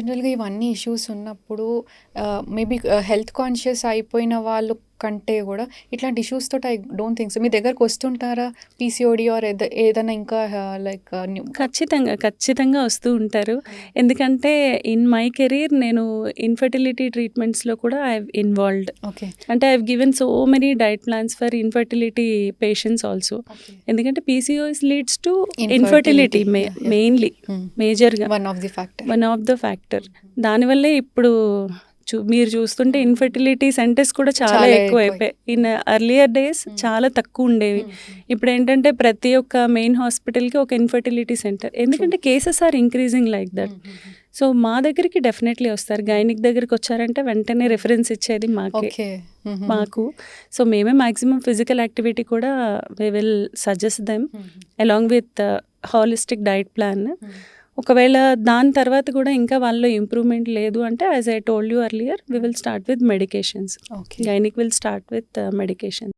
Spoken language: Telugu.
జనరల్‌గా ఇవన్నీ ఇష్యూస్ ఉన్నప్పుడు మేబీ హెల్త్ కాన్షియస్ అయిపోయిన వాళ్ళు కంటే గూడా ఇట్లాంటి ఇష్యూస్ తోటి ఐ డోంట్ థింక్ సో. మీ దగ్గరకొస్తుంటారా? పీసీఓడీ ఆర్ ఏదైనా ఇంకా లైక్ ఖచ్చితంగా వస్తూ ఉంటారు. ఎందుకంటే ఇన్ మై కెరీర్ నేను ఇన్‌ఫెర్టిలిటీ ట్రీట్మెంట్స్‌లో కూడా ఐ హావ్ ఇన్వాల్వ్డ్. ఓకే. అంటే I have given so many diet plans for infertility patients also. Okay. ఎందుకంటే PCOS leads to infertility. Infertility yeah! Yeah! Mainly మేజర్‌గా one of the factor. One of the factor. దానివల్లే ఇప్పుడు మీరు చూస్తుంటే ఇన్‌ఫెర్టిలిటీ సెంటర్స్ కూడా చాలా చాలా ఎక్కువైపోయాయి. ఇన్ ఎర్లియర్ డేస్ చాలా తక్కువ ఉండేవి. ఇప్పుడేంటంటే ప్రతి ఒక్క మెయిన్ హాస్పిటల్‌కి ఒక ఇన్‌ఫెర్టిలిటీ సెంటర్. ఎందుకంటే cases are increasing like that. So మా దగ్గరికి డెఫినెట్లీ వస్తారు. గైనిక్ దగ్గరికి వచ్చారంటే వెంటనే రిఫరెన్స్ ఇచ్చేది మాకే. ఓకే. మాకు. సో మేమే మాక్సిమం ఫిజికల్ యాక్టివిటీ కూడా we will suggest them along with holistic diet plan. ఒకవేళ దాని తర్వాత కూడా ఇంకా వాళ్ళలో ఇంప్రూవ్మెంట్ లేదు అంటే as I told you earlier we will start with medications. Okay. Gynaec will start with medication.